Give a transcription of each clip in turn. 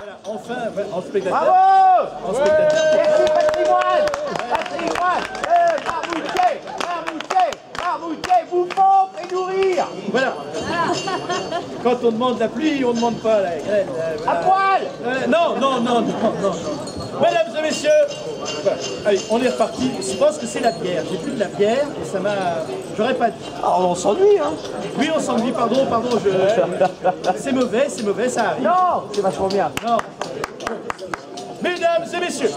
Voilà, enfin, en spectateur. Bravo! En spectateur. Merci patrimoine! Patrimoine! Marmoutier, bouffon et nourrir! Voilà. Quand on demande la pluie, on ne demande pas la grêle. À poil! Non. Mesdames et messieurs, voilà. Allez, on est reparti. Je pense que c'est la bière. J'ai plus de la bière et ça m'a... J'aurais pas dit. Ah, on s'ennuie, hein? Oui, on s'ennuie, pardon, c'est mauvais, ça arrive. Non, c'est vachement bien. Non. Mesdames et messieurs,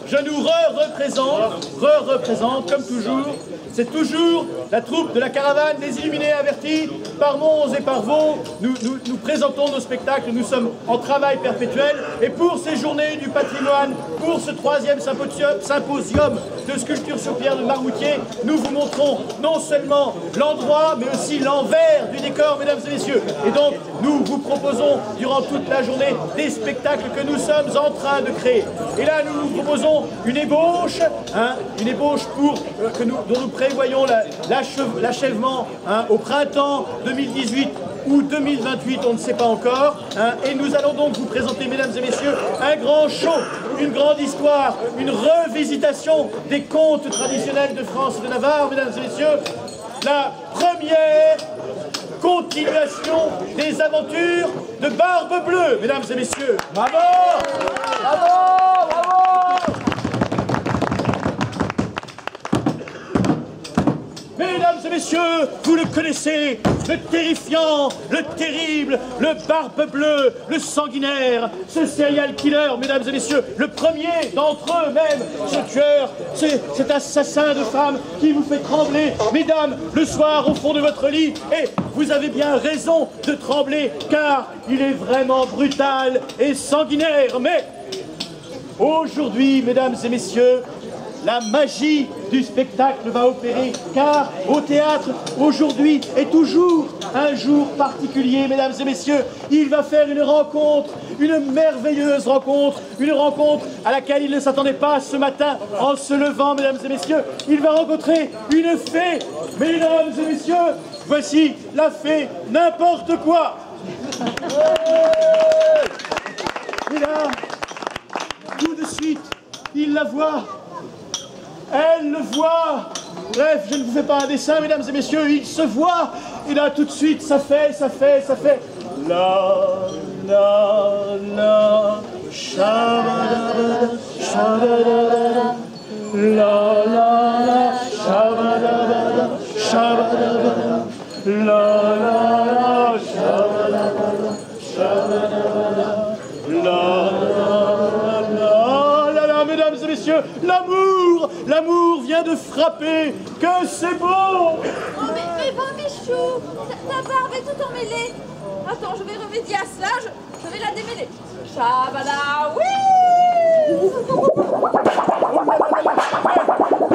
je nous représente, comme toujours. C'est toujours la troupe de la caravane des Illuminés avertis. Par Mons et par Vaux, nous présentons nos spectacles. Nous sommes en travail perpétuel. Et pour ces journées du patrimoine, pour ce 3e symposium de sculpture sur pierre de Marmoutier, nous vous montrons non seulement l'endroit, mais aussi l'envers du décor, mesdames et messieurs. Et donc, nous vous proposons, durant toute la journée, des spectacles que nous sommes en train de créer. Et là, nous vous proposons une ébauche, dont nous prévoyons l'achèvement au printemps 2018 ou 2028, on ne sait pas encore. Et nous allons donc vous présenter, mesdames et messieurs, un grand show, une grande histoire, une revisitation des contes traditionnels de France et de Navarre, mesdames et messieurs. La première continuation des aventures de Barbe Bleue, mesdames et messieurs. Bravo! Bravo! Bravo! Mesdames et messieurs, vous le connaissez, le terrifiant, le terrible, le Barbe Bleue, le sanguinaire, ce serial killer, mesdames et messieurs, le premier d'entre eux même, ce tueur, cet assassin de femmes qui vous fait trembler, mesdames, le soir au fond de votre lit. Et vous avez bien raison de trembler, car il est vraiment brutal et sanguinaire. Mais aujourd'hui, mesdames et messieurs, la magie du spectacle va opérer, car au théâtre, aujourd'hui est toujours un jour particulier, mesdames et messieurs. Il va faire une rencontre, une merveilleuse rencontre, une rencontre à laquelle il ne s'attendait pas ce matin en se levant, mesdames et messieurs. Il va rencontrer une fée, mesdames et messieurs. Voici la fée n'importe quoi. Et là, tout de suite, il la voit. Elle le voit. Bref, je ne vous fais pas un dessin, mesdames et messieurs, il se voit. Et là, tout de suite, ça fait. La, shabadabada, shabadabada. La, shabadabada, shabadabada. La, shabadabada, shabadabada. Mesdames et messieurs, l'amour vient de frapper, que c'est beau! Oh mais Barbichou, ta barbe est tout emmêlée. Attends, je vais remédier à cela, je vais la démêler. Chabala, oui!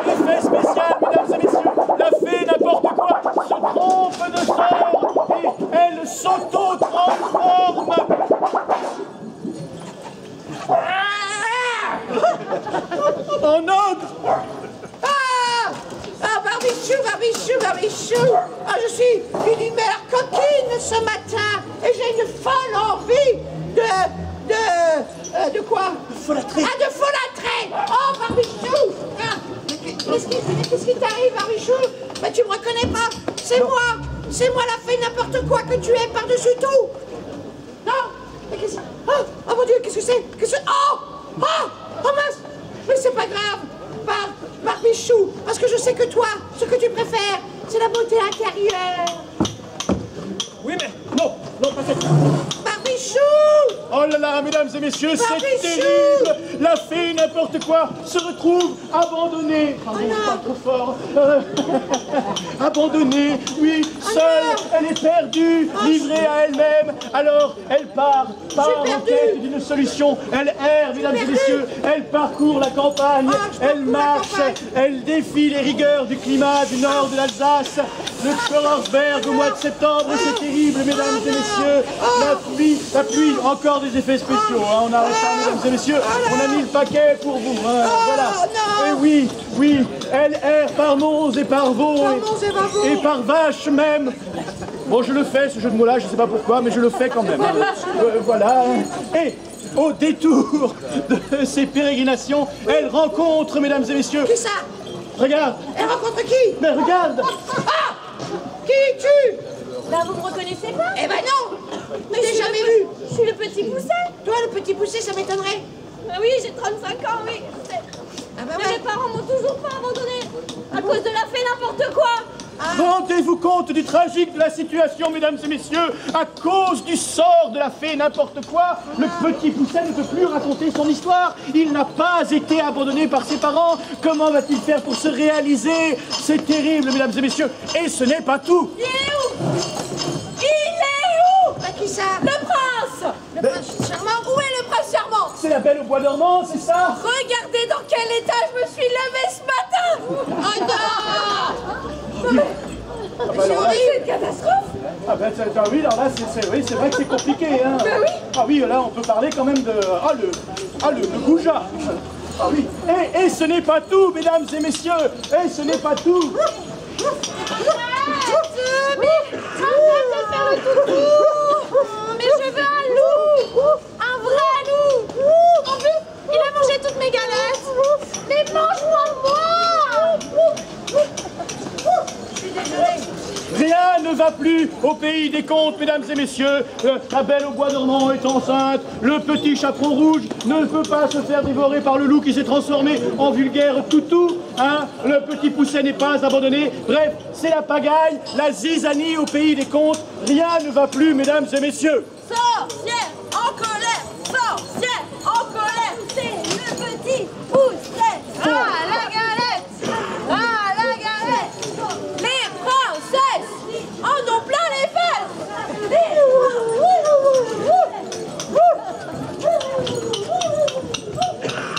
Effet spécial, mesdames et messieurs, la fée n'importe quoi se trompe de sort et elle s'auto-transforme. En ogre! Barbichou! Ah, je suis une humeur coquine ce matin et j'ai une folle envie de quoi? De folâtrer! Ah, de folâtrer! Oh, Barbichou! Ah, qu'est-ce qui t'arrive, Barbichou? Mais tu me reconnais pas? C'est moi la fée n'importe quoi que tu es par-dessus tout! Non? Mais qu'est-ce que... Oh mon Dieu, qu'est-ce que c'est? Oh mince! Mais c'est pas grave, Barbichou, parce que je sais que toi, ce que tu préfères, c'est la beauté intérieure. Oui, mais non, pas cette... Barbichou! Oh là là, mesdames et messieurs, c'est Barbichou! terrible! La fée, n'importe quoi, se retrouve abandonnée. Pardon, pas trop fort. Abandonnée, oui, seule, elle est perdue, livrée à elle-même. Alors, elle part en quête d'une solution. Elle erre, mesdames et messieurs, elle parcourt la campagne, elle marche, elle défie les rigueurs du climat du nord de l'Alsace. Le Schlossberg au mois de septembre, c'est terrible, mesdames et messieurs. La pluie, encore encore des effets spéciaux, hein. On arrête ça, mesdames et messieurs. On a mis le paquet pour vous, hein. Voilà. non. Et oui, oui, elle erre par monts et par veaux, et par vaches même. Bon, je le fais, ce jeu de mots-là, je ne sais pas pourquoi, mais je le fais quand même. Voilà. Et au détour de ces pérégrinations, elle rencontre, mesdames et messieurs... Qui ça? Regarde. Elle rencontre qui? Mais regarde. Ah! Qui es-tu? Bah, vous me reconnaissez pas? Eh ben non! Je t'ai jamais vu! Je suis le petit pousset. Toi, le petit poussé, ça m'étonnerait. Ah oui, j'ai 35 ans, oui. Ah bah Mais ouais. mes parents m'ont toujours pas abandonné à cause de la fée n'importe quoi. Rendez-vous compte du tragique de la situation, mesdames et messieurs. À cause du sort de la fée n'importe quoi, le petit pousset ne peut plus raconter son histoire. Il n'a pas été abandonné par ses parents. Comment va-t-il faire pour se réaliser? C'est terrible, mesdames et messieurs. Et ce n'est pas tout. Il est où? Il est où? Bah qui ça? Le prince. Le prince charmant? Où est le prince charmant? C'est la Belle au bois dormant, c'est ça? Regardez dans quel état je me suis levée ce matin. Oh non! Alors là, C'est une catastrophe. ah ben, oui, alors là, oui, c'est vrai que c'est compliqué, hein. Ben oui. Ah oui, là, on peut parler quand même de... le goujat. Ah oui. Et ce n'est pas tout, mesdames et messieurs. Et ce n'est pas tout. Arrête de faire le toutou. Mais je veux un loup. Un vrai loup. En plus, il a mangé toutes mes galettes. Mais mange-moi. Rien ne va plus au pays des contes, mesdames et messieurs. La Belle au bois dormant est enceinte. Le petit chaperon rouge ne peut pas se faire dévorer par le loup qui s'est transformé en vulgaire toutou. Hein. Le petit pousset n'est pas abandonné. Bref, c'est la pagaille, la zizanie au pays des contes. Rien ne va plus, mesdames et messieurs. Sorcière en colère. Sorcière en colère. C'est le petit pousset. À la galette. À la galette. Les princesses en ont plein les fesses.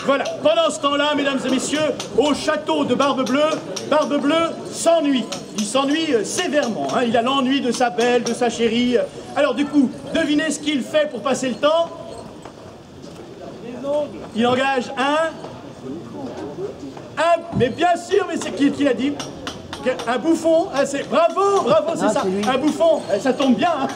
Voilà, pendant ce temps-là, mesdames et messieurs, au château de Barbe Bleue s'ennuie. Il s'ennuie sévèrement, hein. Il a l'ennui de sa belle, de sa chérie. Alors du coup, devinez ce qu'il fait pour passer le temps. Il engage mais bien sûr, mais c'est qui l'a dit? Un bouffon, ah, bravo, c'est ça, un bouffon, ça tombe bien. Hein.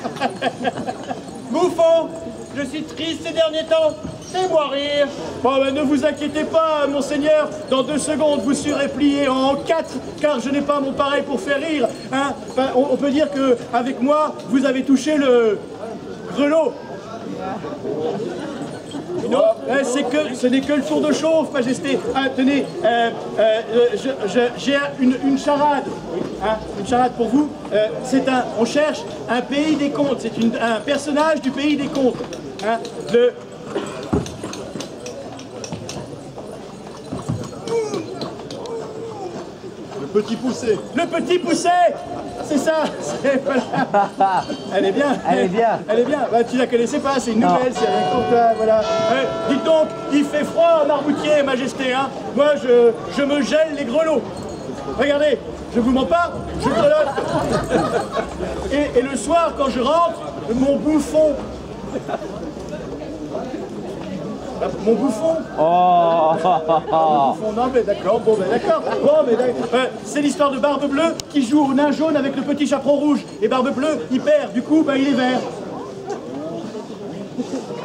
Bouffon, je suis triste ces derniers temps, fais-moi rire. Bon, ben, ne vous inquiétez pas, monseigneur, dans 2 secondes, vous serez plié en 4, car je n'ai pas mon pareil pour faire rire. Hein. Enfin, on peut dire qu'avec moi, vous avez touché le grelot. Non, ce n'est que le tour de chauffe, Majesté. Ah, tenez, j'ai une charade, hein, une charade pour vous. On cherche un pays des contes. C'est un personnage du pays des contes. Hein, le petit pousset. Le petit pousset. C'est ça. Voilà. Elle est bien. Elle est bien. Elle est bien. Bah, tu la connaissais pas, c'est une nouvelle. C'est avec toi, voilà. Dites donc, il fait froid en Arboutier, Majesté. Hein. Moi, je me gèle les grelots. Regardez, je vous mens pas, je grelotte. Et le soir, quand je rentre, mon bouffon. Mon bouffon. Oh. Mon bouffon, non mais d'accord, bon ben d'accord. Bon, c'est l'histoire de Barbe Bleue qui joue au nain jaune avec le petit chaperon rouge. Et Barbe Bleue, il perd, du coup, il est vert.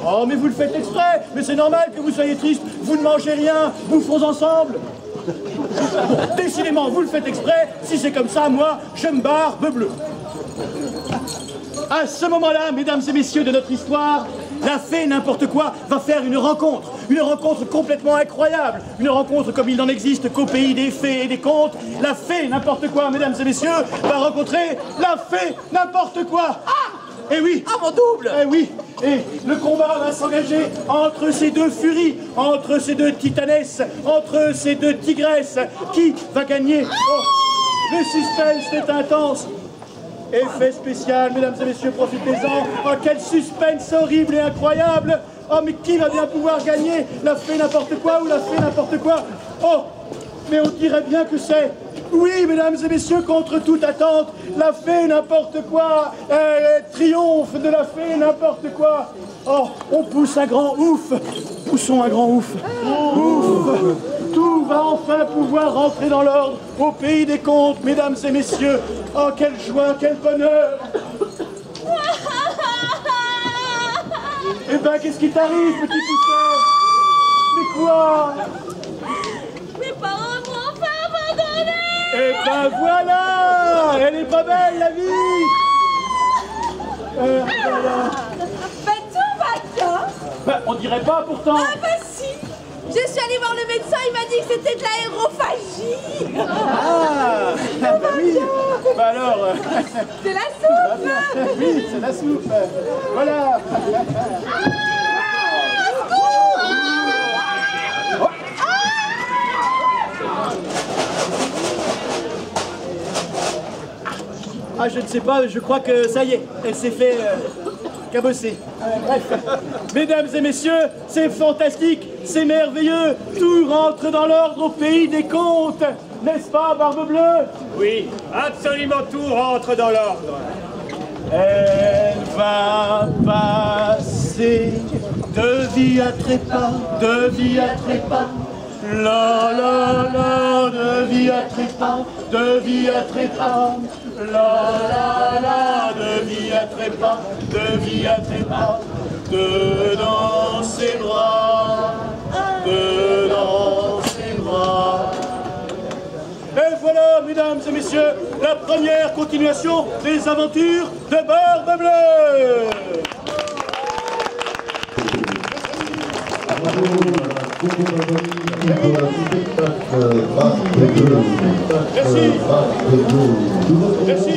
Oh, mais vous le faites exprès. Mais c'est normal que vous soyez triste. Vous ne mangez rien, bouffons ensemble. Décidément, vous le faites exprès. Si c'est comme ça, moi, je me Barbe Bleue. À ce moment-là, mesdames et messieurs de notre histoire, la fée n'importe quoi va faire une rencontre complètement incroyable, une rencontre comme il n'en existe qu'au pays des fées et des contes. La fée n'importe quoi, mesdames et messieurs, va rencontrer la fée n'importe quoi. Et oui. Ah, mon double. Et oui. Et le combat va s'engager entre ces deux furies, entre ces deux titanesses, entre ces deux tigresses. Qui va gagner? Oh, le suspense est intense. Effet spécial, mesdames et messieurs, profitez-en. Oh, quel suspense horrible et incroyable. Oh, mais qui va bien pouvoir gagner? La fée n'importe quoi ou la fée n'importe quoi? Oh, mais on dirait bien que c'est Oui, mesdames et messieurs, contre toute attente, la fée n'importe quoi, triomphe de la fée n'importe quoi. Oh, on pousse un grand ouf, poussons un grand ouf. Ouf, tout va enfin pouvoir rentrer dans l'ordre au pays des contes, mesdames et messieurs. Oh, quelle joie, quel bonheur. Eh ben, qu'est-ce qui t'arrive, petit poussin? Mais quoi? Mes parents m'ont enfin abandonné. Eh ben voilà! Elle est pas belle, la vie! Voilà. Ben tout va bien. Ben, on dirait pas pourtant. Ah bah si. Je suis allée voir le médecin, il m'a dit que c'était de l'aérophagie. Ah! Ben oui! Ben alors... C'est la soupe. Oui, c'est la soupe. Voilà! Ah, je ne sais pas, je crois que ça y est, elle s'est fait cabosser. Bref, mesdames et messieurs, c'est fantastique, c'est merveilleux, tout rentre dans l'ordre au pays des contes, n'est-ce pas, Barbe Bleue? Oui, absolument tout rentre dans l'ordre. Elle va passer de vie à trépas, de vie à trépas. La la la, de vie à trépas, de vie à trépas. La la la, de vie à trépas, de vie à trépas. Dedans ses bras, dedans ses bras. Et voilà, mesdames et messieurs, la première continuation des aventures de Barbe Bleue. Merci. Merci.